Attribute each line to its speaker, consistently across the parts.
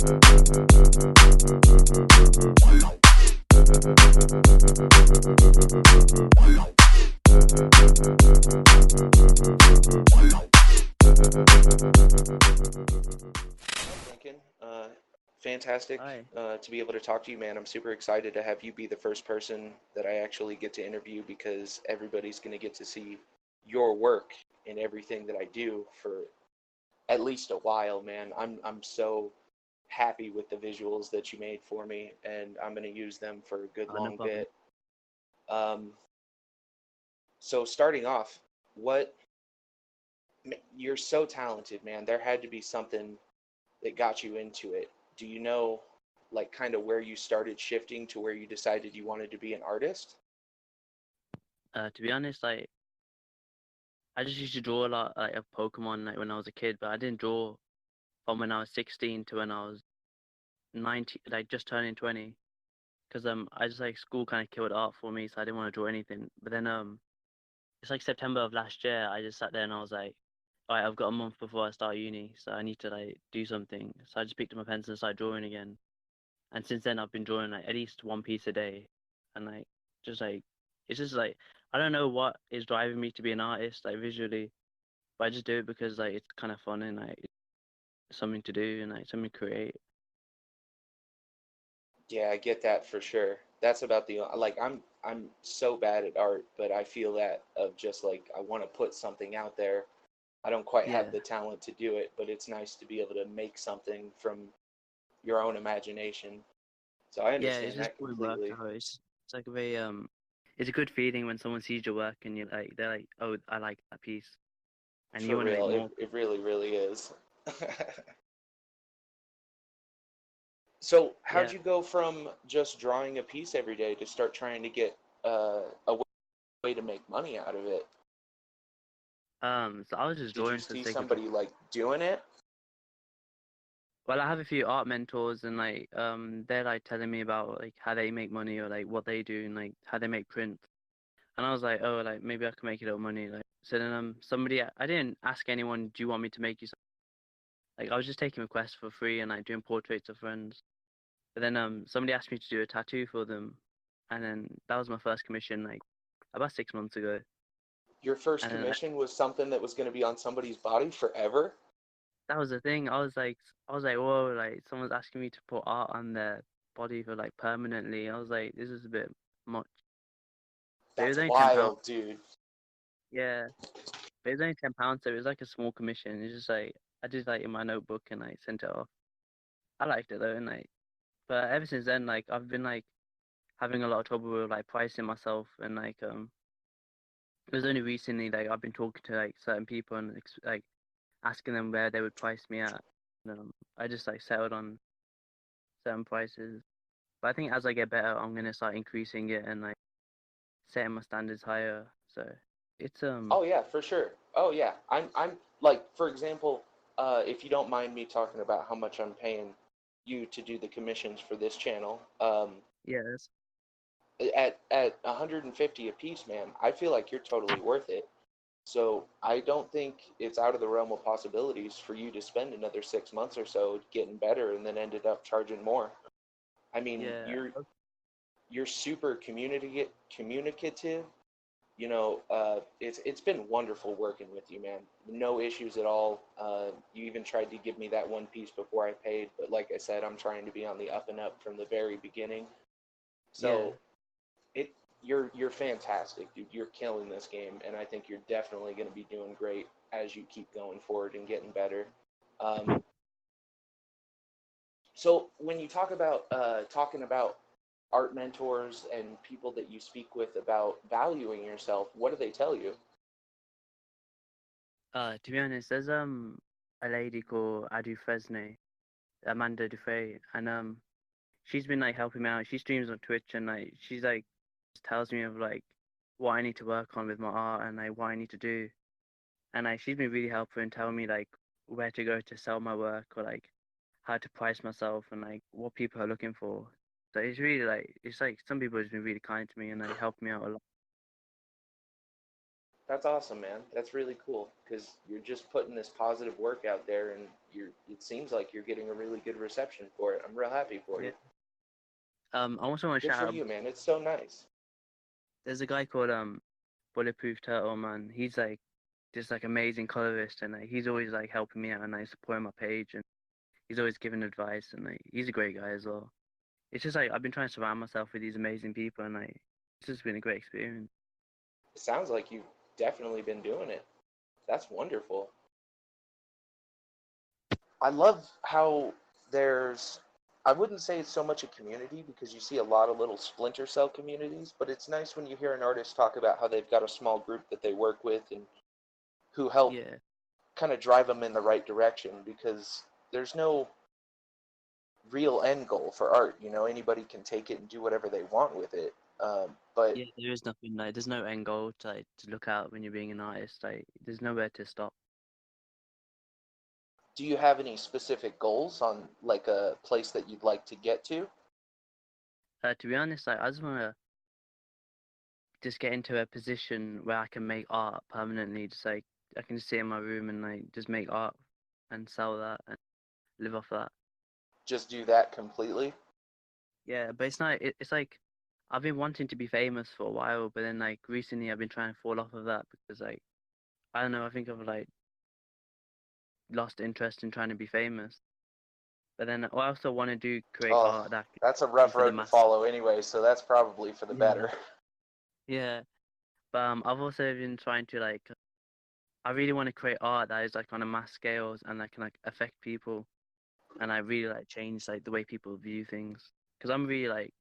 Speaker 1: Lincoln, fantastic
Speaker 2: Hi.
Speaker 1: to be able to talk to you, man. I'm super excited to have you be the first person that I actually get to interview because everybody's going to get to see your work in everything that I do for at least a while, man. I'm so happy with the visuals that you made for me, and I'm going to use them for a good
Speaker 2: No
Speaker 1: long
Speaker 2: problem.
Speaker 1: bit. Um, so starting off, what you're so talented, man. There had to be something that got you into it. Do you know, like, kind of where you started shifting to where you decided you wanted to be an artist?
Speaker 2: To be honest, like I just used to draw a lot like of Pokemon like when I was a kid, but I didn't draw from when I was 16 to when I was 19, like just turning 20. Because I just like school kind of killed art for me, so I didn't want to draw anything. But then it's like September of last year. I just sat there and I was like, all right, I've got a month before I start uni, so I need to like do something. So I just picked up my pencil and started drawing again. And since then, I've been drawing like at least one piece a day, and like just like it's just like I don't know what is driving me to be an artist like visually, but I just do it because like it's kind of fun and like it's something to do and like something to create.
Speaker 1: Yeah, I get that for sure. That's about the like I'm so bad at art, but I feel that of just like I want to put something out there. I don't quite have
Speaker 2: Yeah,
Speaker 1: the talent to do it, but it's nice to be able to make something from your own imagination. So I
Speaker 2: yeah, it's
Speaker 1: understand
Speaker 2: just
Speaker 1: that
Speaker 2: pulling work
Speaker 1: completely.
Speaker 2: out. It's like a very it's a good feeling when someone sees your work and they're like, oh, I like that piece, and you
Speaker 1: For
Speaker 2: want to make
Speaker 1: real,
Speaker 2: more.
Speaker 1: it really, really is. So, how'd
Speaker 2: Yeah.
Speaker 1: you go from just drawing a piece every day to start trying to get a way to make money out of it?
Speaker 2: So I was just
Speaker 1: Did you
Speaker 2: drawing for the
Speaker 1: see
Speaker 2: sake of
Speaker 1: somebody like doing it?
Speaker 2: Well, I have a few art mentors, and like they're like telling me about like how they make money or like what they do and like how they make prints. And I was like, oh, like maybe I can make a little money. Like so then somebody I didn't ask anyone, do you want me to make you something? Like I was just taking requests for free and like doing portraits of friends. But then somebody asked me to do a tattoo for them, and then that was my first commission like about 6 months ago.
Speaker 1: Your first
Speaker 2: And then
Speaker 1: commission was something that was going to be on somebody's body forever?
Speaker 2: that was the thing. I was like, whoa, like someone's asking me to put art on their body for like permanently. I was like, this is a bit much. But it was
Speaker 1: That's
Speaker 2: only £10.
Speaker 1: wild, dude.
Speaker 2: Yeah, but it was only £10, so it was like a small commission. It's just like I did like in my notebook and like sent it off. I liked it though, and like, but ever since then, like I've been like having a lot of trouble with like pricing myself, and like it was only recently like I've been talking to like certain people and like asking them where they would price me at. And, I just like settled on certain prices. But I think as I get better, I'm gonna start increasing it and like setting my standards higher. So it's
Speaker 1: Oh yeah, for sure. Oh yeah. I'm like, for example, if you don't mind me talking about how much I'm paying you to do the commissions for this channel,
Speaker 2: yes.
Speaker 1: at 150 a piece, man, I feel like you're totally worth it. So I don't think it's out of the realm of possibilities for you to spend another 6 months or so getting better and then ended up charging more. I mean,
Speaker 2: Yeah.
Speaker 1: you're super communicative. It's been wonderful working with you, man. No issues at all. You even tried to give me that one piece before I paid, but like I said, I'm trying to be on the up and up from the very beginning.
Speaker 2: Yeah.
Speaker 1: So it you're fantastic, dude. You're killing this game, and I think you're definitely going to be doing great as you keep going forward and getting better. Um, so when you talk about talking about art mentors and people that you speak with about valuing yourself, what do they tell you?
Speaker 2: To be honest, there's a lady called Adu Fresne, Amanda Dufay, and she's been like helping me out. She streams on Twitch and like she's like tells me of like what I need to work on with my art and like what I need to do. And like she's been really helpful in telling me like where to go to sell my work or like how to price myself and like what people are looking for. So it's really like it's like some people have been really kind to me and like helped me out a lot.
Speaker 1: That's awesome, man. That's really cool because you're just putting this positive work out there, and it seems like you're getting a really good reception for it. I'm real happy for
Speaker 2: Yeah.
Speaker 1: you.
Speaker 2: I also want to
Speaker 1: Good
Speaker 2: shout
Speaker 1: for
Speaker 2: out.
Speaker 1: you, man. It's so nice.
Speaker 2: There's a guy called Bulletproof Turtle, man. He's like this like amazing colorist, and like he's always like helping me out and like supporting my page, and he's always giving advice, and like he's a great guy as well. It's just like I've been trying to surround myself with these amazing people, and like it's just been a great experience.
Speaker 1: It sounds like you've definitely been doing it. That's wonderful. I love how there's, I wouldn't say it's so much a community because you see a lot of little splinter cell communities, but it's nice when you hear an artist talk about how they've got a small group that they work with and who help
Speaker 2: Yeah,
Speaker 1: kind of drive them in the right direction because there's no real end goal for art. You know, anybody can take it and do whatever they want with it. But
Speaker 2: yeah. There is nothing like there's no end goal to like to look out when you're being an artist. Like there's nowhere to stop.
Speaker 1: do you have any specific goals on like a place that you'd like to get to?
Speaker 2: To be honest, like I just wanna just get into a position where I can make art permanently. Just like I can just sit in my room and like just make art and sell that and live off that.
Speaker 1: Just do that completely?
Speaker 2: Yeah, but it's not. It's like I've been wanting to be famous for a while, but then like recently I've been trying to fall off of that because like I don't know. I think I've like lost interest in trying to be famous. But then I also want to do create
Speaker 1: Oh,
Speaker 2: art that
Speaker 1: that's a
Speaker 2: can be
Speaker 1: rough
Speaker 2: for the
Speaker 1: road to
Speaker 2: mass.
Speaker 1: follow anyway, so that's probably for the
Speaker 2: Yeah,
Speaker 1: better.
Speaker 2: yeah. But I've also been trying to like I really want to create art that is like on a mass scale and that can like affect people and I really like change like the way people view things because I'm really like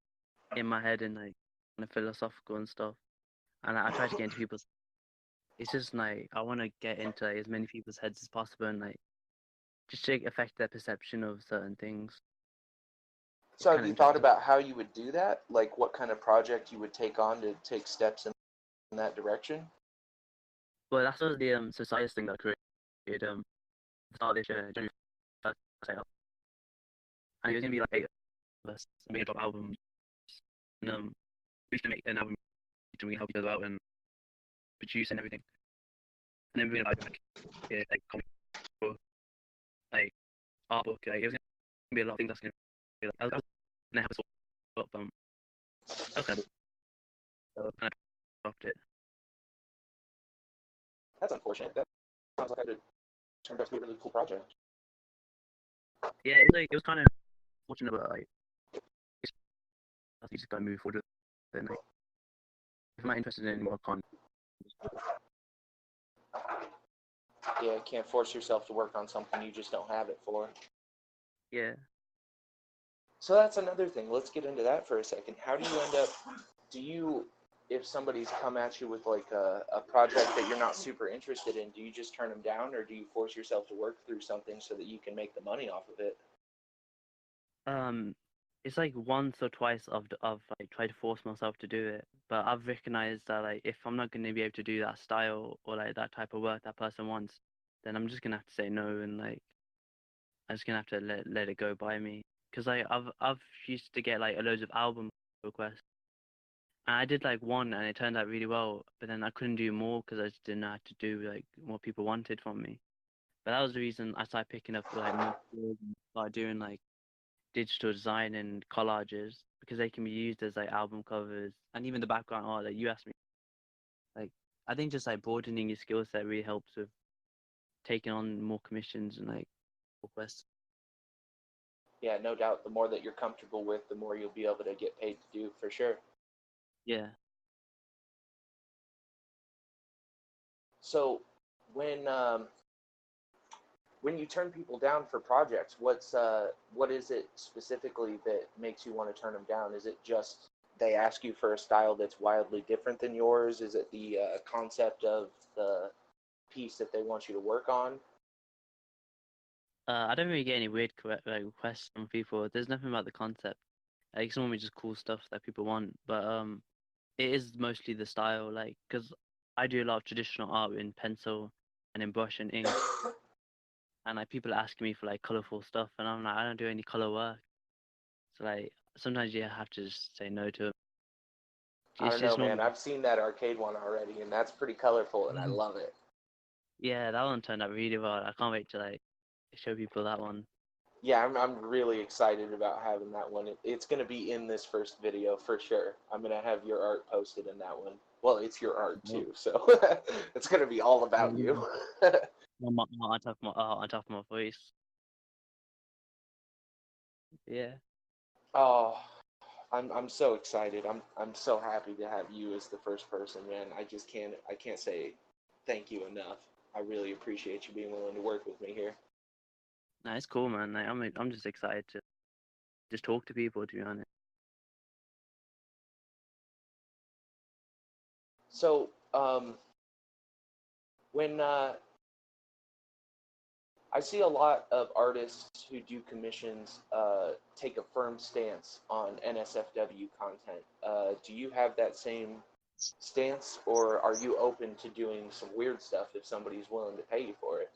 Speaker 2: in my head and like kind of philosophical and stuff and like, I try to get into people's. It's just like I want to get into like, as many people's heads as possible and like just to affect their perception of certain things. It's
Speaker 1: So have
Speaker 2: kind of
Speaker 1: you thought
Speaker 2: interesting.
Speaker 1: about how you would do that? Like what kind of project you would take on to take steps in that direction?
Speaker 2: Well, that's what the Sosias thing that I created start this year, January 1st, and it was gonna be like 8 of us and we gonna drop albums and we used to make an album and we help each other out and produce and everything. And then we're gonna like yeah, like comic book, like art book, like it was gonna be a lot of things that's gonna be like I was gonna have a sort of I was kind of dropped it.
Speaker 1: That's unfortunate. That sounds like it turned out to be a really cool project.
Speaker 2: Yeah, it's like it was kind of fortunate, but like you just gotta move forward with it. And, like, if I'm not interested in more content,
Speaker 1: Yeah, you can't force yourself to work on something you just don't have it for.
Speaker 2: yeah.
Speaker 1: So that's another thing. Let's get into that for a second. How do you end up, do you, if somebody's come at you with like a project that you're not super interested in, do you just turn them down or do you force yourself to work through something so that you can make the money off of it?
Speaker 2: Um, it's like once or twice of like tried to force myself to do it, but I've recognized that like if I'm not gonna be able to do that style or like that type of work that person wants, then I'm just gonna have to say no and like I'm just gonna have to let it go by me. Cause like I've used to get like a loads of album requests, and I did like one and it turned out really well, but then I couldn't do more because I just didn't know how to do like what people wanted from me. But that was the reason I started picking up like more skills and started doing like digital design and collages because they can be used as like album covers and even the background art that you asked me. Like I think just like broadening your skill set really helps with taking on more commissions and like requests.
Speaker 1: Yeah, no doubt. The more that you're comfortable with, the more you'll be able to get paid to do for sure.
Speaker 2: Yeah.
Speaker 1: So when you turn people down for projects, what is it specifically that makes you want to turn them down? Is it just they ask you for a style that's wildly different than yours? Is it the concept of the piece that they want you to work on?
Speaker 2: I don't really get any weird like requests from people. There's nothing about the concept. Like it's normally just cool stuff that people want, but it is mostly the style. Like because I do a lot of traditional art in pencil and in brush and ink, and like people are asking me for like colorful stuff, and I'm like I don't do any color work. So like sometimes you have to just say no to it.
Speaker 1: I
Speaker 2: It's
Speaker 1: don't know,
Speaker 2: just
Speaker 1: man.
Speaker 2: normal.
Speaker 1: I've seen that arcade one already, and that's pretty colorful, and I love it.
Speaker 2: Yeah, that one turned out really well. I can't wait to like show people that one.
Speaker 1: Yeah, I'm really excited about having that one. It's going to be in this first video for sure. I'm going to have your art posted in that one. Well, it's your art
Speaker 2: Oh,
Speaker 1: too, so it's going to be all about you.
Speaker 2: on top of my voice. Yeah.
Speaker 1: Oh, I'm so excited. I'm so happy to have you as the first person, man. I can't say thank you enough. I really appreciate you being willing to work with me here.
Speaker 2: No, it's cool, man. Like, I'm just excited to just talk to people, to be honest.
Speaker 1: So, when I see a lot of artists who do commissions take a firm stance on NSFW content. Do you have that same stance, or are you open to doing some weird stuff if somebody's willing to pay you for it?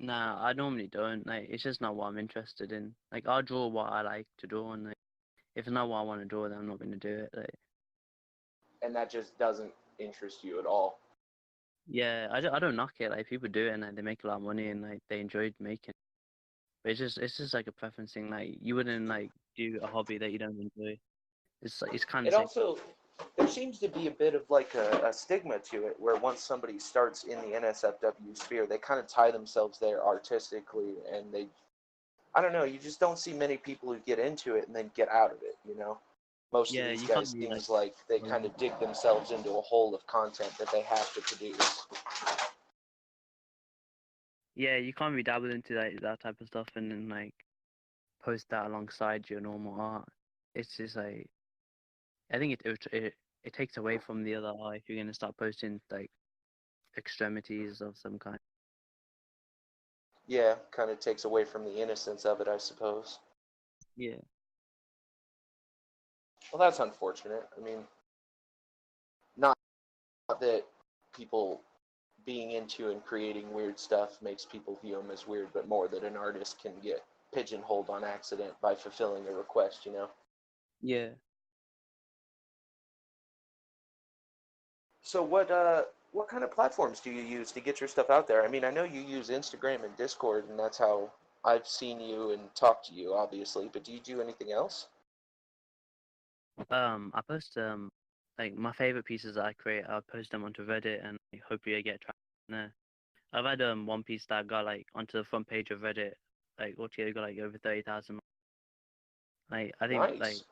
Speaker 2: Nah, I normally don't. Like, it's just not what I'm interested in. Like, I'll draw what I like to draw, and like, if it's not what I want to draw, then I'm not going to do it. Like,
Speaker 1: And that just doesn't interest you at all.
Speaker 2: yeah, I don't knock it. Like, people do it, and like, they make a lot of money, and like, they enjoy making it. But it's just like a preference thing. Like, you wouldn't like do a hobby that you don't enjoy. It's like, it's kind of
Speaker 1: It
Speaker 2: sick.
Speaker 1: also, there seems to be a bit of like a stigma to it, where once somebody starts in the NSFW sphere, they kind of tie themselves there artistically, and they, I don't know, you just don't see many people who get into it and then get out of it, you know? Most of
Speaker 2: Yeah,
Speaker 1: these
Speaker 2: you can't
Speaker 1: guys
Speaker 2: be like,
Speaker 1: seems like they kind of dig themselves into a hole of content that they have to produce.
Speaker 2: yeah, you can't be dabbled into like that type of stuff and then like post that alongside your normal art. It's just like I think it takes away from the other art if you're gonna start posting like extremities of some kind.
Speaker 1: Yeah, kind of takes away from the innocence of it, I suppose.
Speaker 2: Yeah,
Speaker 1: Well, that's unfortunate. I mean, not that people being into and creating weird stuff makes people view them as weird, but more that an artist can get pigeonholed on accident by fulfilling a request, you know?
Speaker 2: yeah.
Speaker 1: So what kind of platforms do you use to get your stuff out there? I mean, I know you use Instagram and Discord, and that's how I've seen you and talked to you, obviously. But do you do anything else?
Speaker 2: I post like my favorite pieces that I create. I post them onto Reddit and like, hopefully I get traction there. I've had one piece that got like onto the front page of Reddit, like altogether got like over 30,000. Like I think like
Speaker 1: Nice.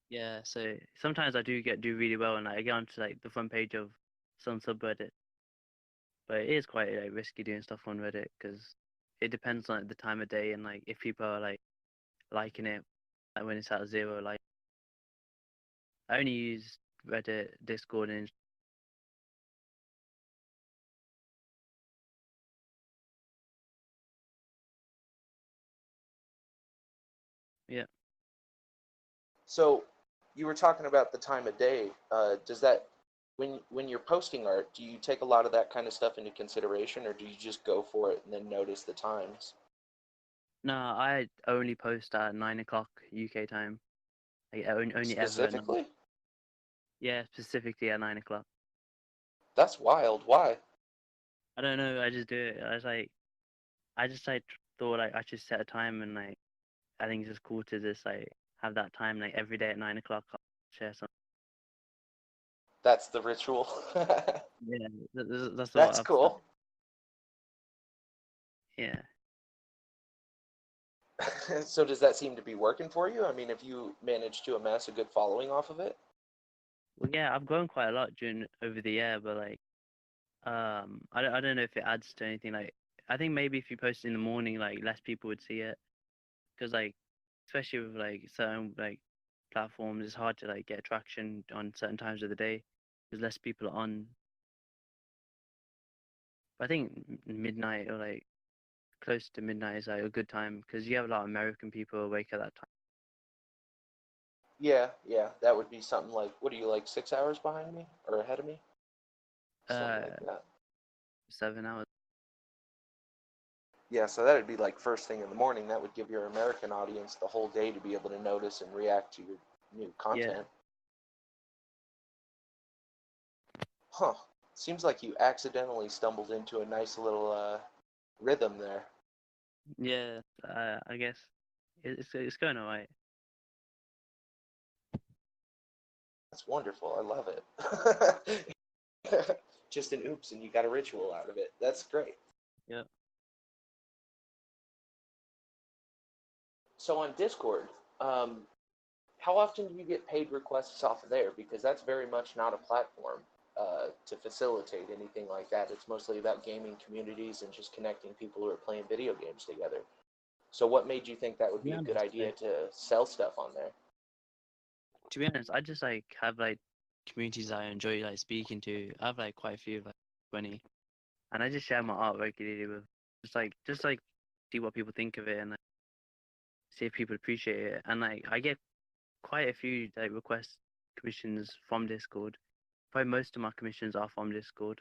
Speaker 2: yeah, so sometimes I do really well and like, I get onto like the front page of some subreddit, but it is quite like risky doing stuff on Reddit because it depends on like, the time of day and like if people are like liking it, like when it's at zero. Like I only use Reddit, Discord, and yeah.
Speaker 1: So you were talking about the time of day. Does that when you're posting art, do you take a lot of that kind of stuff into consideration, or do you just go for it and then notice the times?
Speaker 2: No, I only post at 9 o'clock UK time. Like only ever at 9.
Speaker 1: Specifically?
Speaker 2: Yeah, specifically at 9 o'clock.
Speaker 1: That's wild. Why?
Speaker 2: I don't know. I just do it. I just like thought like I should set a time and like I think it's just cool to just like have that time like every day at 9 o'clock. I'll share something.
Speaker 1: That's the ritual.
Speaker 2: Yeah, that's what
Speaker 1: That's
Speaker 2: I've started.
Speaker 1: cool.
Speaker 2: Yeah.
Speaker 1: So does that seem to be working for you? I mean, have you managed to amass a good following off of it?
Speaker 2: Well, yeah, I've grown quite a lot during over the year, but like, I don't know if it adds to anything. Like, I think maybe if you post in the morning, like less people would see it, because like, especially with like certain like platforms, it's hard to like get traction on certain times of the day because less people are on. But I think midnight or like close to midnight is like a good time because you have a lot of American people awake at that time.
Speaker 1: Yeah, yeah, that would be something like, what are you, like 6 hours behind me or ahead of me? Something like
Speaker 2: Uh,
Speaker 1: that.
Speaker 2: 7 hours.
Speaker 1: Yeah, so that would be like first thing in the morning. That would give your American audience the whole day to be able to notice and react to your new
Speaker 2: Yeah,
Speaker 1: content. Huh. Seems like you accidentally stumbled into a nice little rhythm there.
Speaker 2: Yeah, I guess it's going alright.
Speaker 1: That's wonderful. I love it. Just an oops and you got a ritual out of it. That's great.
Speaker 2: Yeah.
Speaker 1: So on Discord, how often do you get paid requests off of there? Because that's very much not a platform to facilitate anything like that. It's mostly about gaming communities and just connecting people who are playing video games together. So what made you think that would
Speaker 2: To be
Speaker 1: be a good
Speaker 2: honest,
Speaker 1: idea to sell stuff on there?
Speaker 2: I just like have like communities I enjoy like speaking to. I have like quite a few, like 20, and I just share my art regularly with just like see what people think of it and like, see if people appreciate it. And like I get quite a few like requests commissions from Discord. Probably most of my commissions are from Discord.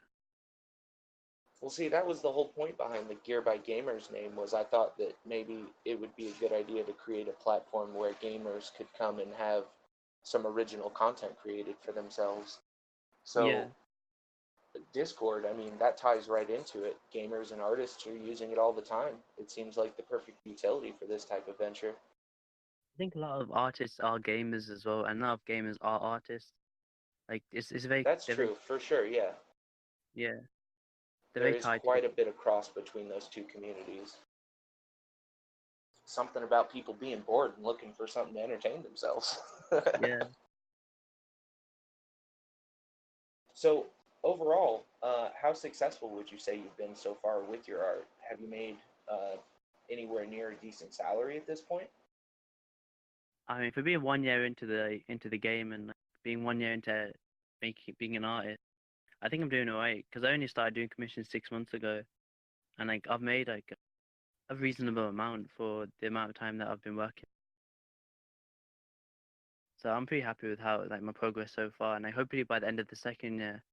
Speaker 1: Well, see, that was the whole point behind the Gear by Gamers name was I thought that maybe it would be a good idea to create a platform where gamers could come and have some original content created for themselves.
Speaker 2: Yeah,
Speaker 1: So Discord, I mean, that ties right into it. Gamers and artists are using it all the time. It seems like the perfect utility for this type of venture.
Speaker 2: I think a lot of artists are gamers as well, and a lot of gamers are artists. Like it's very
Speaker 1: That's true, for sure, yeah.
Speaker 2: yeah, they're
Speaker 1: There
Speaker 2: very
Speaker 1: is
Speaker 2: tied
Speaker 1: quite
Speaker 2: together.
Speaker 1: a bit of cross between those two communities. Something about people being bored and looking for something to entertain themselves.
Speaker 2: Yeah.
Speaker 1: So, overall, how successful would you say you've been so far with your art? Have you made uh, anywhere near a decent salary at this point?
Speaker 2: I mean, for being 1 year into the game and like, being 1 year into making being an artist, I think I'm doing alright because I only started doing commissions 6 months ago, and like I've made like a reasonable amount for the amount of time that I've been working. So I'm pretty happy with how like my progress so far, and like hopefully by the end of the second year,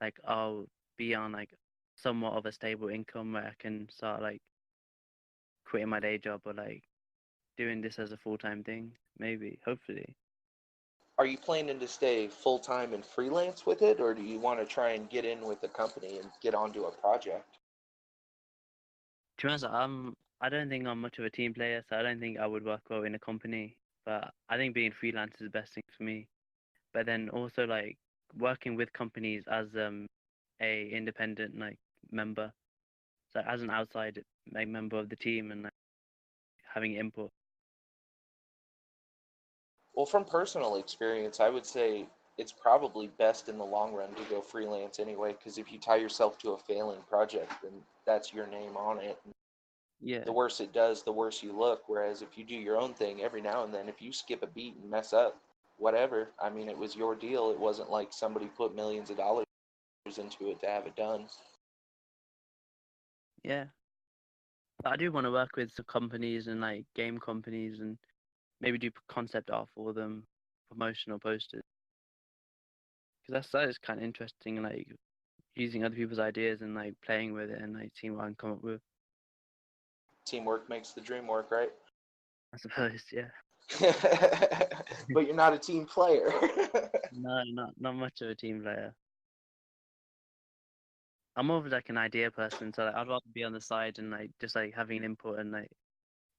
Speaker 2: like I'll be on like somewhat of a stable income where I can start like quitting my day job or like doing this as a full-time thing, maybe, hopefully.
Speaker 1: Are you planning to stay full time and freelance with it, or do you want to try and get in with the company and get onto a project?
Speaker 2: To be honest, I don't think I'm much of a team player, so I don't think I would work well in a company. But I think being freelance is the best thing for me. But then also like working with companies as a independent like member, so as an outside like member of the team and like having input.
Speaker 1: Well, from personal experience, I would say it's probably best in the long run to go freelance anyway, because if you tie yourself to a failing project, then that's your name on it.
Speaker 2: Yeah,
Speaker 1: The worse it does, the worse you look. Whereas if you do your own thing every now and then, if you skip a beat and mess up, whatever, I mean, it was your deal. It wasn't like somebody put millions of dollars into it to have it done.
Speaker 2: yeah. But I do want to work with some companies and like game companies and maybe do concept art for them, promotional posters. Because that is kind of interesting, like using other people's ideas and like playing with it and like seeing what I can come up with.
Speaker 1: Teamwork makes the dream work, right?
Speaker 2: I suppose, yeah.
Speaker 1: But you're not a team player.
Speaker 2: No, not much of a team player. I'm more of like an idea person, so like, I'd rather be on the side and like just like having an input and like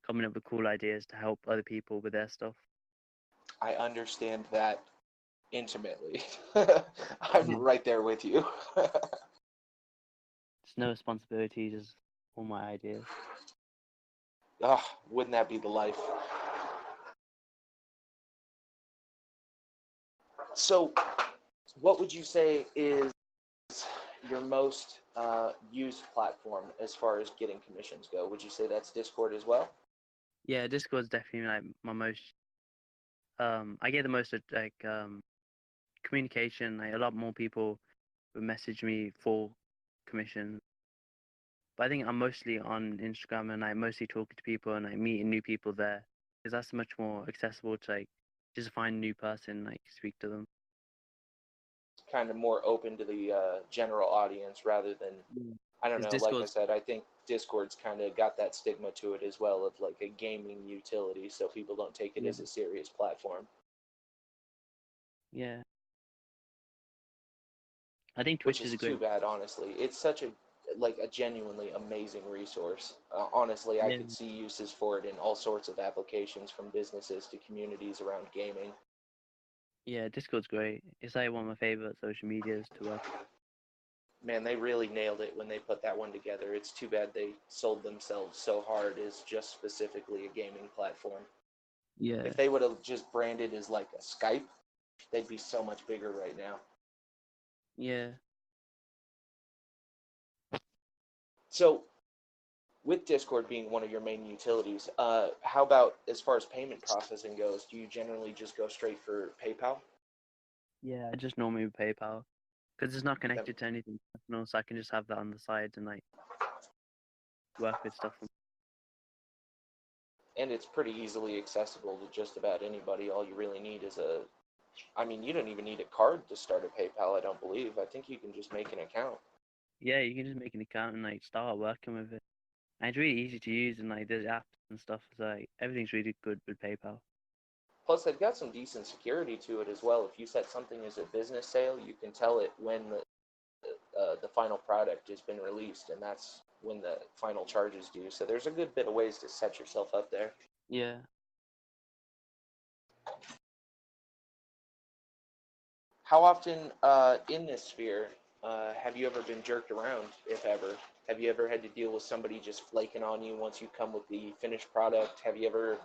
Speaker 2: coming up with cool ideas to help other people with their stuff.
Speaker 1: I understand that intimately.
Speaker 2: Yeah.
Speaker 1: I'm right there with you.
Speaker 2: It's no responsibility, just all my ideas.
Speaker 1: Oh, wouldn't that be the life? So, what would you say is your most used platform as far as getting commissions go? Would you say that's Discord as well?
Speaker 2: Yeah, Discord's definitely like my most. I get the most like communication. Like a lot more people would message me for commissions. But I think I'm mostly on Instagram and like mostly talking to people and like meeting new people there because that's much more accessible to like just find a new person, like speak to them.
Speaker 1: Kind of more open to the general audience rather than, I don't
Speaker 2: Because
Speaker 1: know, like I
Speaker 2: Discord's
Speaker 1: said, I think Discord's kind of got that stigma to it as well of like a gaming utility, so people don't take it
Speaker 2: yeah,
Speaker 1: as a serious platform.
Speaker 2: yeah. I think
Speaker 1: which
Speaker 2: Twitch
Speaker 1: is
Speaker 2: is a
Speaker 1: too
Speaker 2: great.
Speaker 1: bad, honestly. It's such a genuinely amazing resource. Honestly, I
Speaker 2: Yeah,
Speaker 1: could see uses for it in all sorts of applications, from businesses to communities around gaming.
Speaker 2: yeah, Discord's great. It's like one of my favorite social medias to work.
Speaker 1: Man, they really nailed it when they put that one together. It's too bad they sold themselves so hard as just specifically a gaming platform.
Speaker 2: Yeah,
Speaker 1: If they would have just branded as like a Skype, they'd be so much bigger right now.
Speaker 2: yeah,
Speaker 1: So, with Discord being one of your main utilities, how about as far as payment processing goes? Do you generally just go straight for PayPal?
Speaker 2: yeah. I just normally with PayPal because it's not
Speaker 1: That,
Speaker 2: connected to anything personal, so I can just have that on the side and like work with stuff.
Speaker 1: and it's pretty easily accessible to just about anybody. All you really need is I mean, you don't even need a card to start a PayPal, I don't believe. I think you can just make an account.
Speaker 2: Yeah, you can just make an account and like start working with it. And it's really easy to use and like there's apps and stuff. So like everything's really good with PayPal.
Speaker 1: Plus, they've got some decent security to it as well. If you set something as a business sale, you can tell it when the final product has been released, and that's when the final charge is due. So there's a good bit of ways to set yourself up there.
Speaker 2: Yeah.
Speaker 1: How often in this sphere have you ever been jerked around, if ever? Have you ever had to deal with somebody just flaking on you once you come with the finished product? Have you ever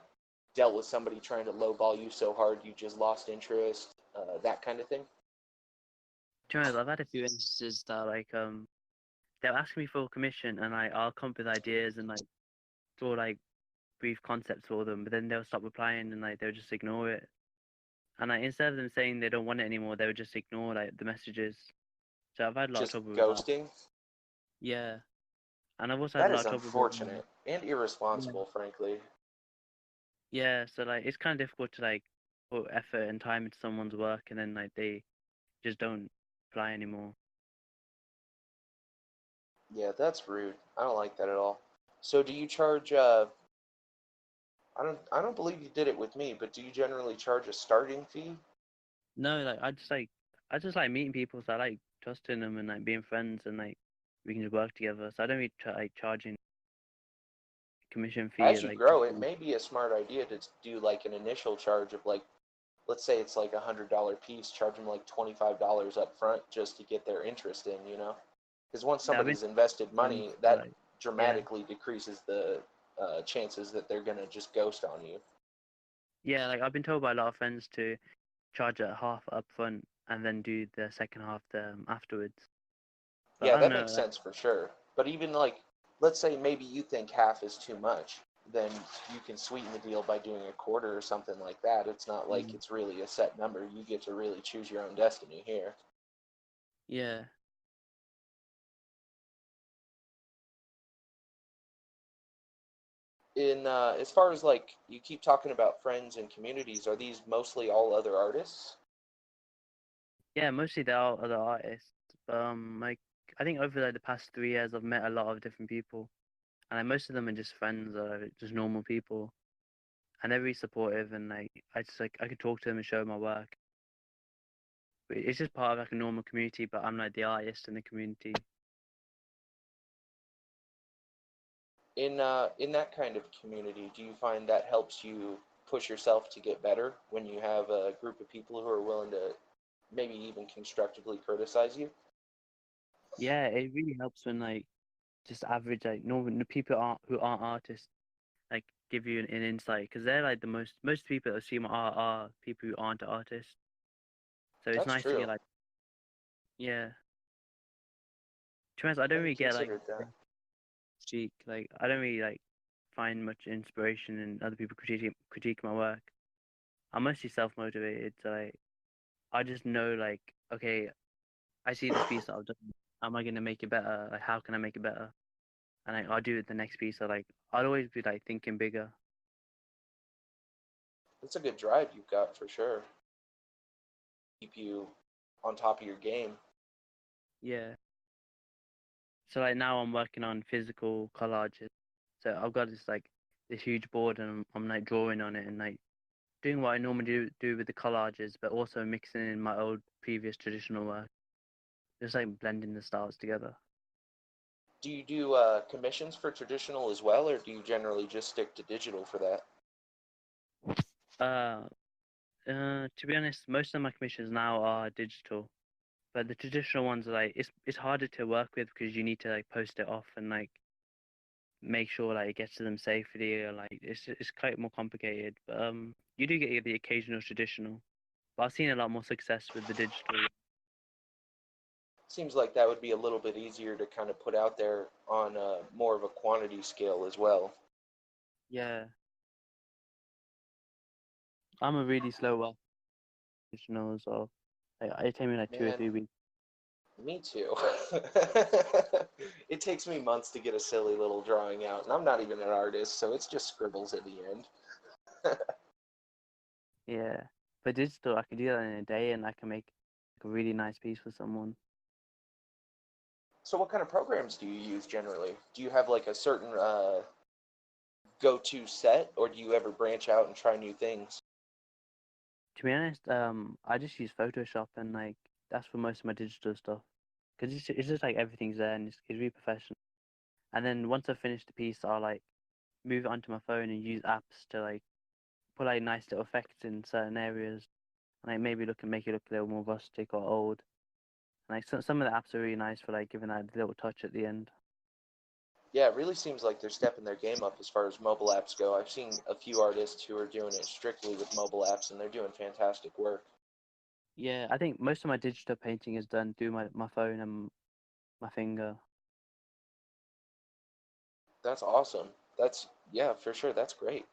Speaker 1: dealt with somebody trying to lowball you so hard you just lost interest? That kind of thing?
Speaker 2: To be honest, I've had a few instances that like they'll ask me for a commission and I'll come up with ideas and like draw like brief concepts for them, but then they'll stop replying and like they'll just ignore it. And like instead of them saying they don't want it anymore, they would just ignore like the messages. So I've had a lot of
Speaker 1: Just
Speaker 2: trouble with that.
Speaker 1: ghosting?
Speaker 2: Yeah. And I've also had
Speaker 1: That
Speaker 2: a lot
Speaker 1: is
Speaker 2: of trouble with
Speaker 1: unfortunate and
Speaker 2: yeah.
Speaker 1: irresponsible, frankly.
Speaker 2: Yeah, so like it's kind of difficult to like put effort and time into someone's work and then like they just don't reply anymore.
Speaker 1: Yeah, that's rude. I don't like that at all. So do you charge I don't believe you did it with me, but do you generally charge a starting fee?
Speaker 2: No, like I just like meeting people, so I like trusting them and like being friends and like we can just work together. So I don't really like charging commission fee
Speaker 1: As
Speaker 2: or
Speaker 1: you
Speaker 2: like just
Speaker 1: grow, it may be a smart idea to do like an initial charge of like, let's say it's like $100 piece, charge them like $25 up front just to get their interest in, you know? Because once
Speaker 2: yeah, I've been
Speaker 1: somebody's invested
Speaker 2: friends
Speaker 1: money,
Speaker 2: to
Speaker 1: that
Speaker 2: like yeah.
Speaker 1: dramatically decreases the chances that they're gonna just ghost on you.
Speaker 2: Yeah, like I've been told by a lot of friends to charge at half up front and then do the second half afterwards. But
Speaker 1: Yeah,
Speaker 2: I don't
Speaker 1: that
Speaker 2: know,
Speaker 1: makes
Speaker 2: like
Speaker 1: sense for sure. But even like, let's say maybe you think half is too much, then you can sweeten the deal by doing a quarter or something like that. It's not like
Speaker 2: mm,
Speaker 1: it's really a set number. You get to really choose your own destiny here.
Speaker 2: yeah.
Speaker 1: In as far as like you keep talking about friends and communities, are these mostly all other artists?
Speaker 2: Yeah, mostly they are other artists. Like I think over like, the past 3 years I've met a lot of different people. And like, most of them are just friends or just normal people. And they're really supportive and like I just like I could talk to them and show my work. But it's just part of like a normal community, but I'm like the artist in the community.
Speaker 1: In that kind of community, do you find that helps you push yourself to get better when you have a group of people who are willing to maybe even constructively criticize you?
Speaker 2: Yeah, it really helps when like just average like normal people who aren't artists like give you an insight because they're like the most people that see my art are people who aren't artists. So it's
Speaker 1: That's
Speaker 2: nice to
Speaker 1: true.
Speaker 2: get like yeah. To be honest, I
Speaker 1: I
Speaker 2: don't
Speaker 1: hadn't
Speaker 2: really get like
Speaker 1: considered that.
Speaker 2: critique. Like I don't really like find much inspiration in other people critique my work. I'm mostly self motivated. So like I just know like okay, I see this piece that I've done. Am I gonna make it better? Like how can I make it better? And like, I'll do it the next piece. So like I'd always be like thinking bigger.
Speaker 1: It's a good drive you've got for sure. Keep you on top of your game.
Speaker 2: Yeah. So like now I'm working on physical collages. So I've got this huge board and I'm like drawing on it and like doing what I normally do with the collages, but also mixing in my old previous traditional work. just like blending the styles together.
Speaker 1: Do you do commissions for traditional as well, or do you generally just stick to digital for that?
Speaker 2: Uh, to be honest, most of my commissions now are digital, but the traditional ones are like it's harder to work with because you need to like post it off and like make sure like it gets to them safely, or like it's quite more complicated. But you do get the occasional traditional, but I've seen a lot more success with the digital.
Speaker 1: Seems like that would be a little bit easier to kind of put out there on more of a quantity scale as well.
Speaker 2: Yeah, I'm a really slow one traditional as well. Like it takes me like 2 or 3
Speaker 1: Man,
Speaker 2: weeks.
Speaker 1: me too. It takes me months to get a silly little drawing out, and I'm not even an artist, so it's just scribbles at the end.
Speaker 2: Yeah, but digital I can do that in a day and I can make like, a really nice piece for someone.
Speaker 1: So what kind of programs do you use generally? Do you have like a certain go-to set, or do you ever branch out and try new things?
Speaker 2: To be honest, I just use Photoshop and like that's for most of my digital stuff because it's just like everything's there and it's really professional. And then once I finish the piece, I'll like move it onto my phone and use apps to like put like nice little effects in certain areas and like maybe make it look a little more rustic or old. And, like some of the apps are really nice for like giving that little touch at the end.
Speaker 1: Yeah, it really seems like they're stepping their game up as far as mobile apps go. I've seen a few artists who are doing it strictly with mobile apps, and they're doing fantastic work.
Speaker 2: Yeah, I think most of my digital painting is done through my phone and my finger.
Speaker 1: That's awesome. Yeah, for sure. That's great.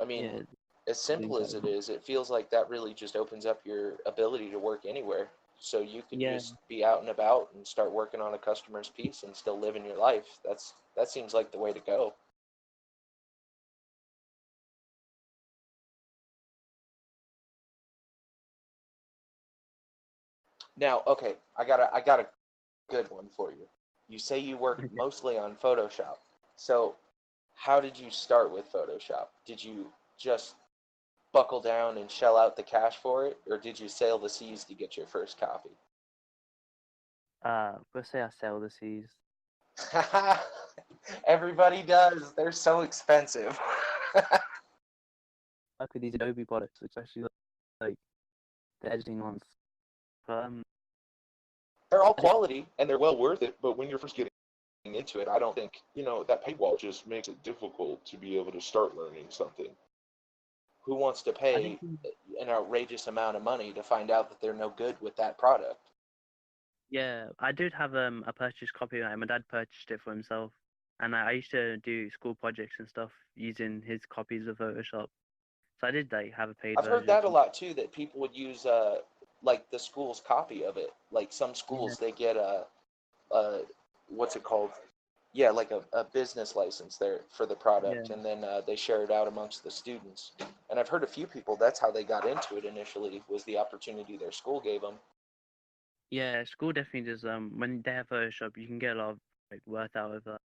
Speaker 1: I mean,
Speaker 2: Yeah,
Speaker 1: as
Speaker 2: really
Speaker 1: simple as it
Speaker 2: exciting.
Speaker 1: is, it feels like that really just opens up your ability to work anywhere. So you can
Speaker 2: Yeah,
Speaker 1: just be out and about and start working on a customer's piece and still living your life. That seems like the way to go. Now, okay, I got a good one for you. You say you work mostly on Photoshop. So, how did you start with Photoshop? Did you just buckle down and shell out the cash for it, or did you sail the seas to get your first copy?
Speaker 2: let's say I sell the seas.
Speaker 1: Everybody does. They're so expensive.
Speaker 2: Like with these Adobe products, especially like the editing ones. But
Speaker 1: They're all
Speaker 2: I did,
Speaker 3: Quality and they're well worth it, but when you're first getting into it, I don't think, that paywall just makes it difficult to be able to start learning something.
Speaker 1: Who wants to
Speaker 2: I did,
Speaker 1: pay an outrageous amount of money to find out that they're no good with that product?
Speaker 2: yeah, I did have a purchased copy. Like, my dad purchased it for himself, and I used to do school projects and stuff using his copies of Photoshop. So I did like have a paid
Speaker 1: I've heard
Speaker 2: version.
Speaker 1: that a lot too, that people would use like the school's copy of it. Like some
Speaker 2: Yeah,
Speaker 1: schools, they get a what's it called? Yeah, like a business license there for the
Speaker 2: yeah,
Speaker 1: product, and then they share it out amongst the students. And I've heard a few people that's how they got into it initially, was the opportunity their school gave them.
Speaker 2: yeah. School definitely does. When they have Photoshop, you can get a lot of like worth out of that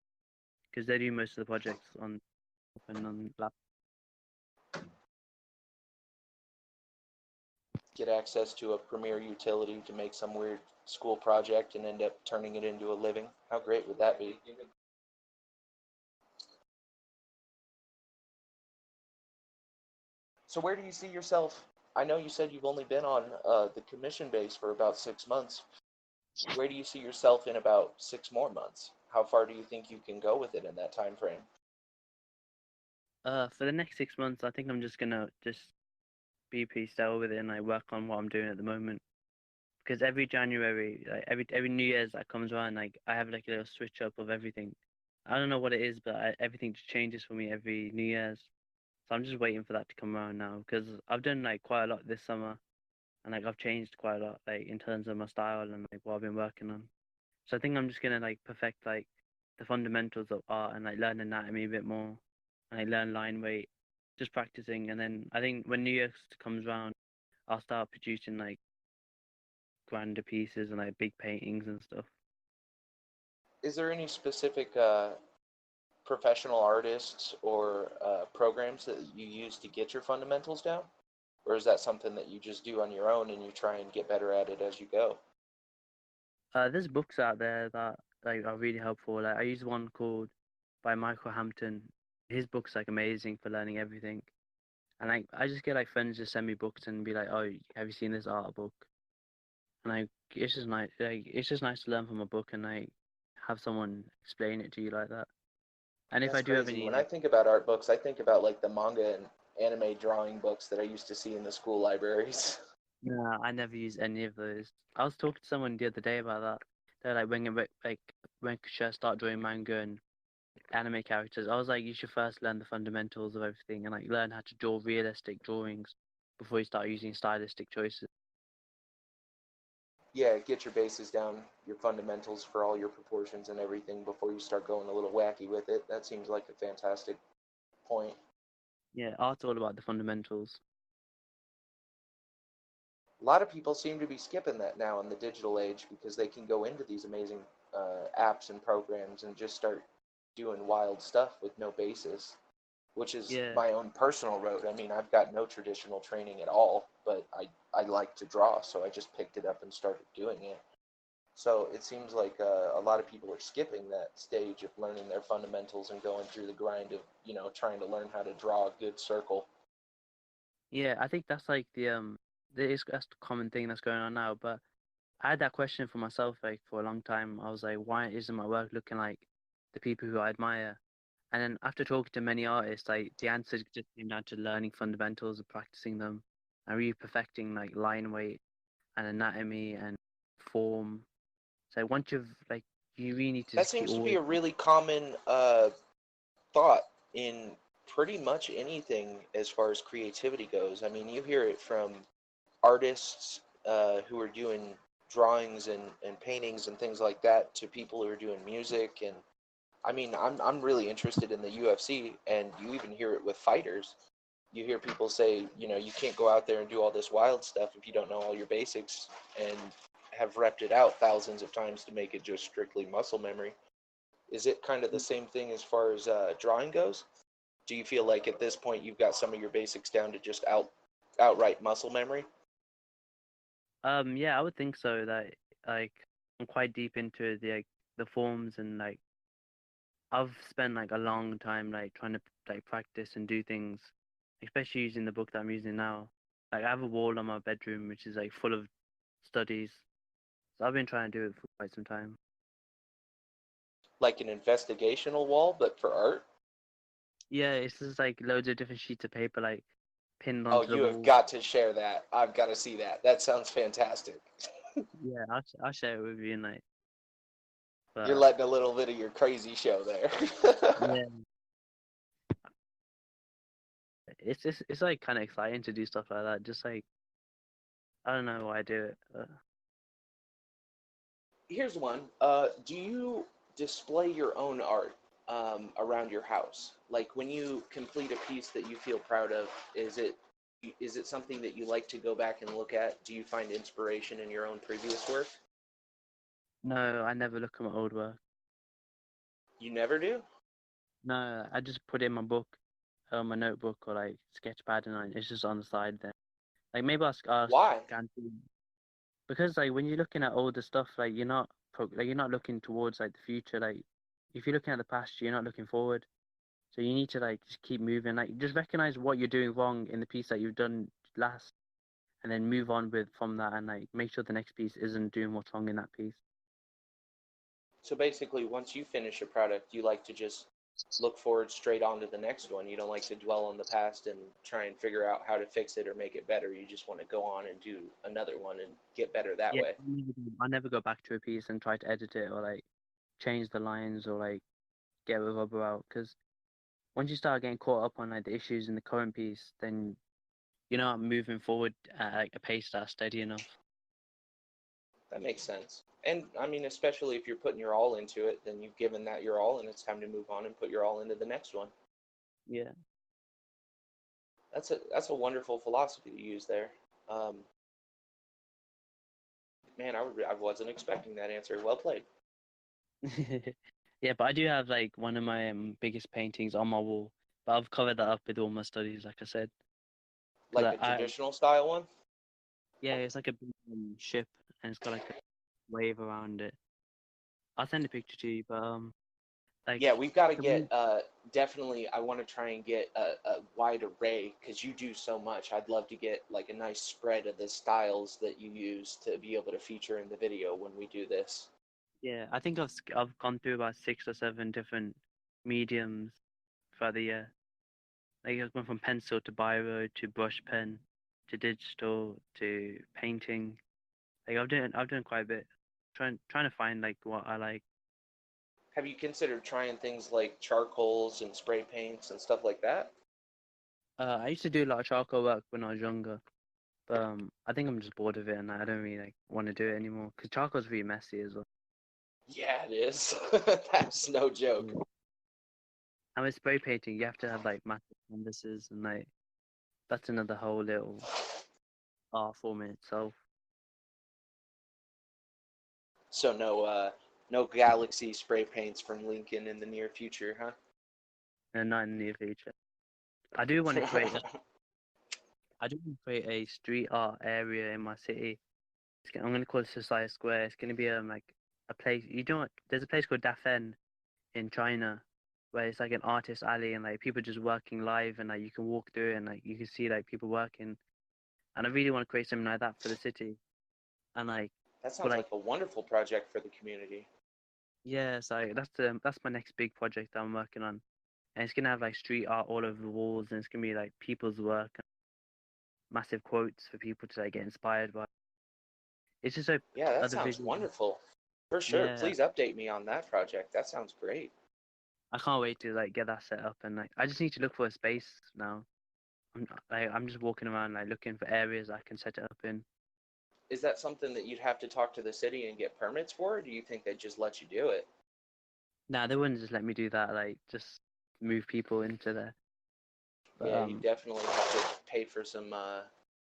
Speaker 2: because they do most of the projects on and on laptop.
Speaker 1: Get access to a premier utility to make some weird school project and end up turning it into a living. How great would that be? So where do you see yourself? I know you said you've only been on the commission base for about 6 months. Where do you see yourself in about 6 more months? How far do you think you can go with it in that time frame?
Speaker 2: For the next 6 months, I think I'm just gonna be pretty still with it and like work on what I'm doing at the moment. Because every January, like every New Year's that comes around, like I have like a little switch up of everything. I don't know what it is, but everything just changes for me every New Year's. So I'm just waiting for that to come around now because I've done like quite a lot this summer, and like I've changed quite a lot like in terms of my style and like what I've been working on. So I think I'm just gonna like perfect like the fundamentals of art and like learn anatomy a bit more, and like learn line weight, just practicing. And then I think when New Year's comes around, I'll start producing like grander pieces and like big paintings and stuff.
Speaker 1: Is there any specific professional artists or programs that you use to get your fundamentals down? Or is that something that you just do on your own and you try and get better at it as you go?
Speaker 2: There's books out there that like are really helpful. Like I use one called by Michael Hampton. His book's like amazing for learning everything. And like I just get like friends just send me books and be like, "Oh, have you seen this art book?" And like it's just nice. Like it's just nice to learn from a book and like have someone explain it to you like that. And if
Speaker 1: That's
Speaker 2: I do have
Speaker 1: crazy.
Speaker 2: any
Speaker 1: When I
Speaker 2: like,
Speaker 1: think about art books, I think about like the manga and anime drawing books that I used to see in the school libraries.
Speaker 2: no, I never use any of those. I was talking to someone the other day about that. They're like, when should I start drawing manga and anime characters? I was like, you should first learn the fundamentals of everything and like learn how to draw realistic drawings before you start using stylistic choices.
Speaker 1: Yeah, get your bases down, your fundamentals for all your proportions and everything before you start going a little wacky with it. That seems like a fantastic point.
Speaker 2: Yeah, art's all about the fundamentals.
Speaker 1: A lot of people seem to be skipping that now in the digital age because they can go into these amazing apps and programs and just start doing wild stuff with no basis, which is
Speaker 2: Yeah,
Speaker 1: my own personal road. I mean, I've got no traditional training at all, but I like to draw, so I just picked it up and started doing it. So it seems like a lot of people are skipping that stage of learning their fundamentals and going through the grind of, trying to learn how to draw a good circle.
Speaker 2: yeah. I think that's like that's the common thing that's going on now. But I had that question for myself like for a long time. I was like, why isn't my work looking like the people who I admire? And then after talking to many artists, like the answer just came down to learning fundamentals and practicing them and really perfecting like line weight and anatomy and form. So once you've like you really need to
Speaker 1: That
Speaker 2: just keep
Speaker 1: seems to be
Speaker 2: always
Speaker 1: a really common thought in pretty much anything as far as creativity goes. I mean, you hear it from artists who are doing drawings and paintings and things like that to people who are doing music. And I mean, I'm really interested in the UFC, and you even hear it with fighters. You hear people say, you can't go out there and do all this wild stuff if you don't know all your basics and have repped it out thousands of times to make it just strictly muscle memory. Is it kind of the same thing as far as drawing goes? Do you feel like at this point you've got some of your basics down to just outright muscle memory?
Speaker 2: yeah, I would think so that like I'm quite deep into the forms and like I've spent like a long time like trying to like practice and do things, especially using the book that I'm using now. Like I have a wall on my bedroom which is like full of studies. So I've been trying to do it for quite some time.
Speaker 1: Like an investigational wall, but for art?
Speaker 2: Yeah, it's just like loads of different sheets of paper like pinned
Speaker 1: Oh,
Speaker 2: onto the
Speaker 1: you have
Speaker 2: wall.
Speaker 1: got to share that. I've got to see that. That sounds fantastic.
Speaker 2: Yeah, I'll share it with you and like,
Speaker 1: You're
Speaker 2: but
Speaker 1: letting a little bit of your crazy show there.
Speaker 2: yeah, it's like kind of exciting to do stuff like that. Just like I don't know why I do it.
Speaker 1: Here's one. Do you display your own art around your house? Like when you complete a piece that you feel proud of, is it something that you like to go back and look at? Do you find inspiration in your own previous work?
Speaker 2: No, I never look at my old work.
Speaker 1: You never do?
Speaker 2: No, I just put it in my book, my notebook or like sketchpad, and it's just on the side there. Like maybe I'll
Speaker 1: Why?
Speaker 2: scan through because like when you're looking at older stuff, like you're not looking towards like the future. Like if you're looking at the past, you're not looking forward. So you need to like just keep moving. Like just recognize what you're doing wrong in the piece that you've done last, and then move on with from that, and like make sure the next piece isn't doing what's wrong in that piece.
Speaker 1: So basically, once you finish a product, you like to just look forward straight on to the next one. You don't like to dwell on the past and try and figure out how to fix it or make it better. You just want to go on and do another one and get better that
Speaker 2: Yeah,
Speaker 1: way.
Speaker 2: I never go back to a piece and try to edit it or like change the lines or like get a rubber out because once you start getting caught up on like the issues in the current piece, then you're not moving forward at like a pace that's steady enough.
Speaker 1: That makes sense. And I mean, especially if you're putting your all into it, then you've given that your all, and it's time to move on and put your all into the next one.
Speaker 2: Yeah.
Speaker 1: That's a wonderful philosophy to use there. Um, Man, I wasn't expecting that answer. Well played.
Speaker 2: Yeah, but I do have like one of my biggest paintings on my wall, but I've covered that up with all my studies, like I said.
Speaker 1: Like
Speaker 2: Because
Speaker 1: a traditional style one.
Speaker 2: yeah, it's like a big ship, and it's got like wave around it. I'll send a picture to you, but like
Speaker 1: Yeah, we've got to
Speaker 2: the
Speaker 1: get,
Speaker 2: one-
Speaker 1: definitely, I want to try and get a wide array because you do so much. I'd love to get like a nice spread of the styles that you use to be able to feature in the video when we do this.
Speaker 2: yeah, I think I've gone through about 6 or 7 different mediums throughout the year. Like I've gone from pencil to biro to brush pen to digital to painting. Like I've done quite a bit. Trying to find like what I like.
Speaker 1: Have you considered trying things like charcoals and spray paints and stuff like that?
Speaker 2: I used to do a lot of charcoal work when I was younger, but I think I'm just bored of it and I don't really like want to do it anymore because charcoal's really messy as well.
Speaker 1: Yeah, it is. That's no joke.
Speaker 2: Yeah. And with spray painting, you have to have like massive canvases and like that's another whole little art form in itself.
Speaker 1: So no Galaxy spray paints from Lincoln in the near future, huh?
Speaker 2: And not in the near future. I do want to create. I do want to create a street art area in my city. I'm going to call it Sosias Square. It's going to be like a place. There's a place called Dafen in China, where it's like an artist alley and like people just working live and like you can walk through it and like you can see like people working. And I really want to create something like that for the city. And like,
Speaker 1: That
Speaker 2: but
Speaker 1: sounds like a wonderful project for the community.
Speaker 2: yeah, so that's my next big project that I'm working on. And it's gonna have like street art all over the walls, and it's gonna be like people's work, and massive quotes for people to like get inspired by. It's just like
Speaker 1: Yeah, that
Speaker 2: other
Speaker 1: sounds
Speaker 2: visual.
Speaker 1: wonderful. For sure.
Speaker 2: Yeah,
Speaker 1: Please update me on that project. That sounds great.
Speaker 2: I can't wait to like get that set up, and like I just need to look for a space now. I'm just walking around like looking for areas I can set it up in.
Speaker 1: Is that something that you'd have to talk to the city and get permits for, or do you think they'd just let you do it?
Speaker 2: Nah, they wouldn't just let me do that. Like just move people into there. But
Speaker 1: Yeah, you definitely have to pay for some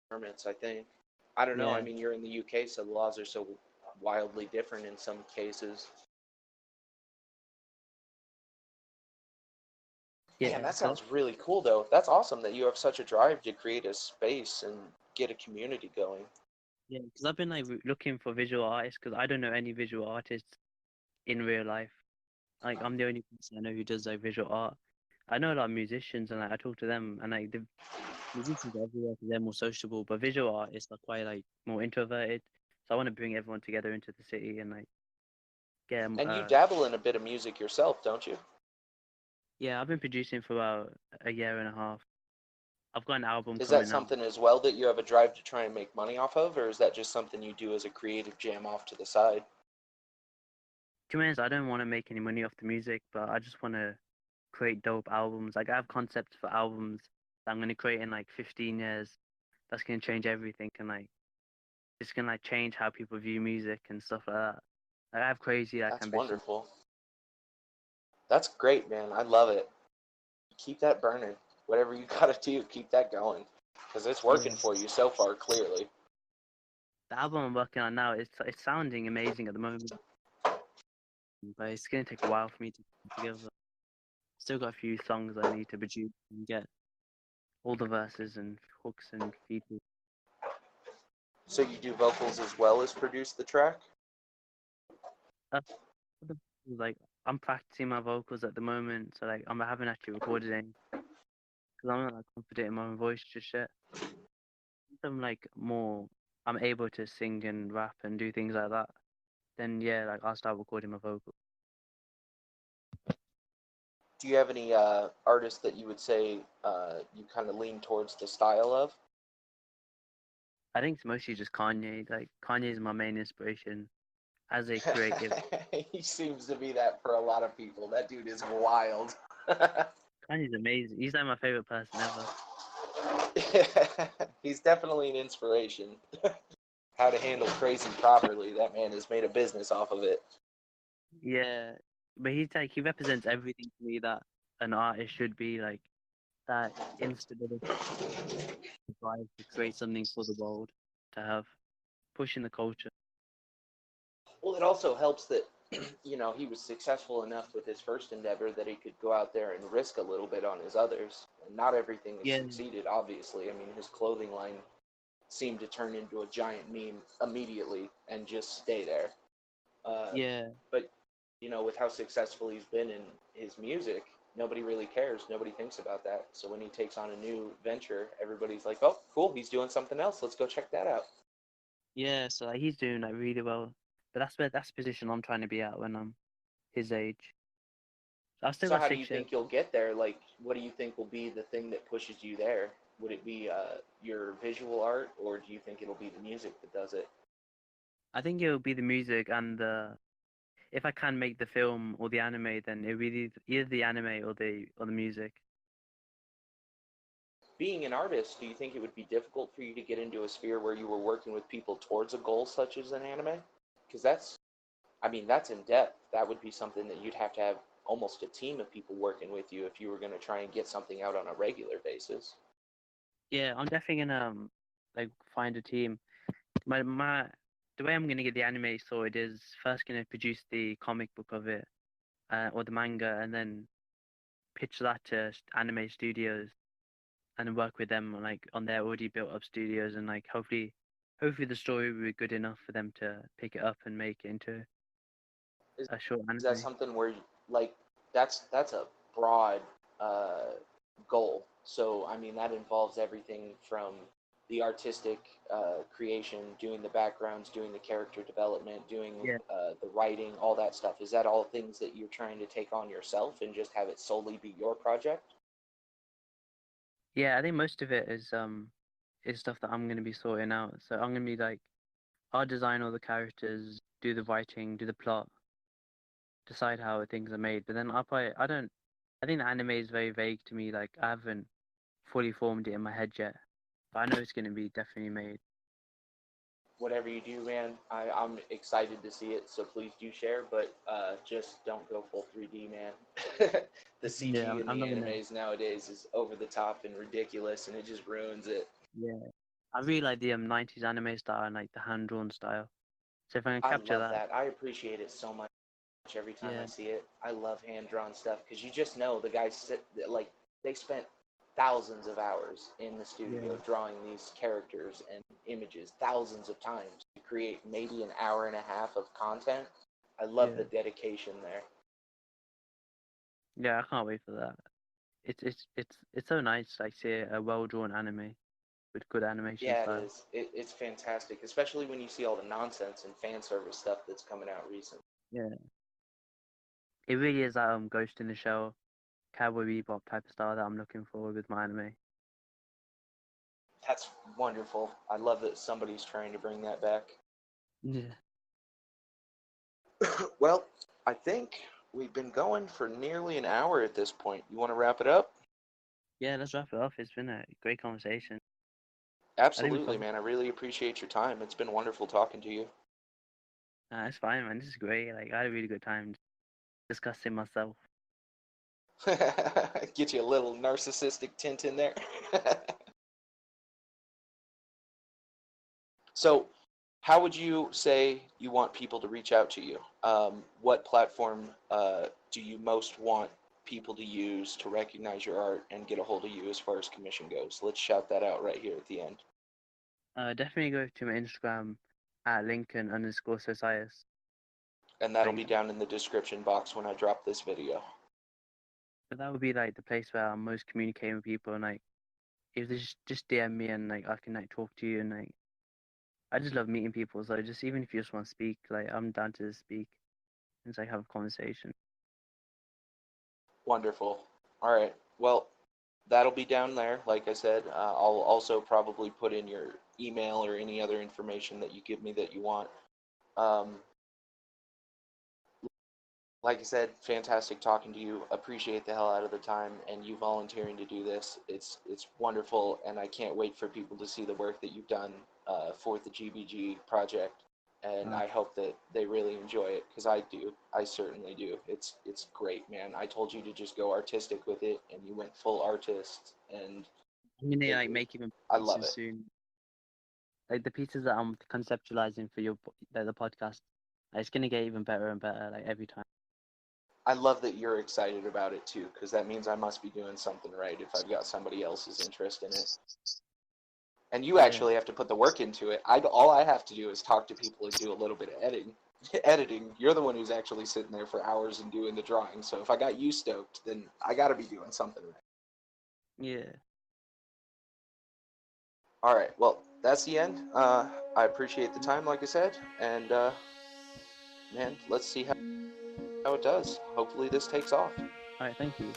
Speaker 1: permits, I think. I don't know. I
Speaker 2: yeah,
Speaker 1: mean, you're in the UK, so the laws are so wildly different in some cases. Man,
Speaker 2: yeah.
Speaker 1: that
Speaker 2: So
Speaker 1: sounds really cool, though. That's awesome that you have such a drive to create a space and get a community going.
Speaker 2: yeah, because I've been like looking for visual artists because I don't know any visual artists in real life. Like I'm the only person I know who does like visual art. I know a lot of musicians and like I talk to them and like the musicians are everywhere because they're more sociable, but visual artists are quite like more introverted. So I want to bring everyone together into the city and like get 'em,
Speaker 1: And you dabble in a bit of music yourself, don't you?
Speaker 2: yeah, I've been producing for about a year and a half. I've got an album
Speaker 1: Is that
Speaker 2: coming out.
Speaker 1: something as well that you have a drive to try and make money off of, or is that just something you do as a creative jam off to the side?
Speaker 2: To be honest, I don't want to make any money off the music, but I just want to create dope albums. Like I have concepts for albums that I'm going to create in like 15 years. That's going to change everything and like it's going to like change how people view music and stuff like that. Like, I have crazy like
Speaker 1: That's
Speaker 2: ambition.
Speaker 1: wonderful. That's great, man. I love it. Keep that burning. Whatever you gotta do, keep that going. Because it's working
Speaker 2: Yeah.
Speaker 1: for you so far, clearly.
Speaker 2: The album I'm working on now, it's sounding amazing at the moment, but it's going to take a while for me to put together. Still got a few songs I need to produce and get all the verses and hooks and features.
Speaker 1: So you do vocals as well as produce the track?
Speaker 2: Uh, like I'm practicing my vocals at the moment, so like I haven't actually recorded any because I'm not like, confident in my own voice just yet. I'm like more, I'm able to sing and rap and do things like that. Then yeah, like I'll start recording my vocals.
Speaker 1: Do you have any artists that you would say you kind of lean towards the style of?
Speaker 2: I think it's mostly just Kanye. Like Kanye is my main inspiration as a creative.
Speaker 1: He seems to be that for a lot of people. That dude is wild.
Speaker 2: Kanye's amazing. He's like my favorite person ever.
Speaker 1: He's definitely an inspiration. How to handle crazy properly. That man has made a business off of it.
Speaker 2: Yeah, but he's like he represents everything to me that an artist should be like. That instability, drive to create something for the world, to have pushing the culture.
Speaker 1: Well, it also helps that, he was successful enough with his first endeavor that he could go out there and risk a little bit on his others. And not everything has
Speaker 2: Yeah,
Speaker 1: succeeded, obviously. I mean, his clothing line seemed to turn into a giant meme immediately and just stay there.
Speaker 2: Yeah.
Speaker 1: But with how successful he's been in his music, nobody really cares. Nobody thinks about that. So when he takes on a new venture, everybody's like, "Oh, cool, he's doing something else. Let's go check that out."
Speaker 2: Yeah, so like, he's doing like really well. But that's the position I'm trying to be at when I'm his age. So I've still
Speaker 1: So
Speaker 2: got
Speaker 1: how do you
Speaker 2: 6 years.
Speaker 1: think you'll get there? Like, what do you think will be the thing that pushes you there? Would it be your visual art, or do you think it'll be the music that does it?
Speaker 2: I think it'll be the music and if I can make the film or the anime, then it'll be either the anime or the music.
Speaker 1: Being an artist, do you think it would be difficult for you to get into a sphere where you were working with people towards a goal such as an anime? Because that's in depth. That would be something that you'd have to have almost a team of people working with you if you were going to try and get something out on a regular basis.
Speaker 2: Yeah, I'm definitely gonna like find a team. My the way I'm gonna get the anime sorted is first gonna produce the comic book of it, or the manga, and then pitch that to anime studios, and then work with them on their already built up studios, and hopefully the story will be good enough for them to pick it up and make it into
Speaker 1: Is,
Speaker 2: a short
Speaker 1: is that
Speaker 2: anime.
Speaker 1: something where that's a broad goal? So that involves everything from the artistic creation, doing the backgrounds, doing the character development, doing
Speaker 2: Yeah,
Speaker 1: the writing, all that stuff. Is that all things that you're trying to take on yourself and just have it solely be your project?
Speaker 2: yeah. I think most of it is stuff that I'm gonna be sorting out. So I'm gonna be I'll design all the characters, do the writing, do the plot, decide how things are made. But then I think the anime is very vague to me. Like I haven't fully formed it in my head yet, but I know it's gonna be definitely made.
Speaker 1: Whatever you do, man, I'm excited to see it. So please do share, but just don't go full 3D, man. The
Speaker 2: Yeah,
Speaker 1: CG in
Speaker 2: I'm
Speaker 1: the
Speaker 2: not gonna.
Speaker 1: animes nowadays is over the top and ridiculous, and it just ruins it.
Speaker 2: Yeah, I really like the 90s anime style and like the hand drawn style. So if I can
Speaker 1: I
Speaker 2: capture
Speaker 1: love
Speaker 2: that,
Speaker 1: that. I appreciate it so much every time I
Speaker 2: yeah,
Speaker 1: see it. I love hand drawn stuff because you just know the guys they spent thousands of hours in the
Speaker 2: yeah,
Speaker 1: studio drawing these characters and images thousands of times to create maybe an hour and a half of content. I love
Speaker 2: yeah,
Speaker 1: the dedication there.
Speaker 2: yeah. I can't wait for that. It's so nice like see a well drawn anime with good animation
Speaker 1: Yeah, it
Speaker 2: style.
Speaker 1: is. It's fantastic, especially when you see all the nonsense and fan service stuff that's coming out recently.
Speaker 2: Yeah, it really is that Ghost in the Shell, Cowboy Bebop type of style that I'm looking for with my anime.
Speaker 1: That's wonderful. I love that somebody's trying to bring that back.
Speaker 2: Yeah,
Speaker 1: Well, I think we've been going for nearly an hour at this point. You want to wrap it up?
Speaker 2: yeah. Let's wrap it off. It's been a great conversation. I think we
Speaker 1: Absolutely,
Speaker 2: covered.
Speaker 1: man. I really appreciate your time. It's been wonderful talking to you.
Speaker 2: It's fine, man. This is great. Like I had a really good time discussing myself.
Speaker 1: Get you a little narcissistic tint in there. So, how would you say you want people to reach out to you? What platform do you most want people to use to recognize your art and get a hold of you as far as commission goes? Let's shout that out right here at the end.
Speaker 2: Definitely go to my Instagram at Lincoln_Sosias.
Speaker 1: And that'll
Speaker 2: Like
Speaker 1: be down in the description box when I drop this video.
Speaker 2: but that would be like the place where I'm most communicating with people, and like if they just DM me and like I can like talk to you, and like I just love meeting people. So just even if you just want to speak, like I'm down to speak and like have a conversation.
Speaker 1: Wonderful. All right. Well, that'll be down there. Like I said, I'll also probably put in your email or any other information that you give me that you want. Um, like I said, fantastic talking to you. Appreciate the hell out of the time and you volunteering to do this. It's wonderful, and I can't wait for people to see the work that you've done for the GbG project. And
Speaker 2: Uh,
Speaker 1: I hope that they really enjoy it because I do. I certainly do. It's great, man. I told you to just go artistic with it, and you went full artist, and
Speaker 2: I'm gonna
Speaker 1: it,
Speaker 2: like
Speaker 1: it,
Speaker 2: make even
Speaker 1: I love
Speaker 2: pieces
Speaker 1: it.
Speaker 2: soon. Like the pieces that I'm conceptualizing for the podcast, it's gonna get even better and better like every time.
Speaker 1: I love that you're excited about it too, because that means I must be doing something right if I've got somebody else's interest in it. And you
Speaker 2: Yeah,
Speaker 1: actually have to put the work into it. All I have to do is talk to people and do a little bit of editing. editing, you're the one who's actually sitting there for hours and doing the drawing. So if I got you stoked, then I got to be doing something right.
Speaker 2: Yeah.
Speaker 1: All right. Well, that's the end. I appreciate the time, like I said, and man, let's see how it does. Hopefully, this takes off.
Speaker 2: All right. Thank you.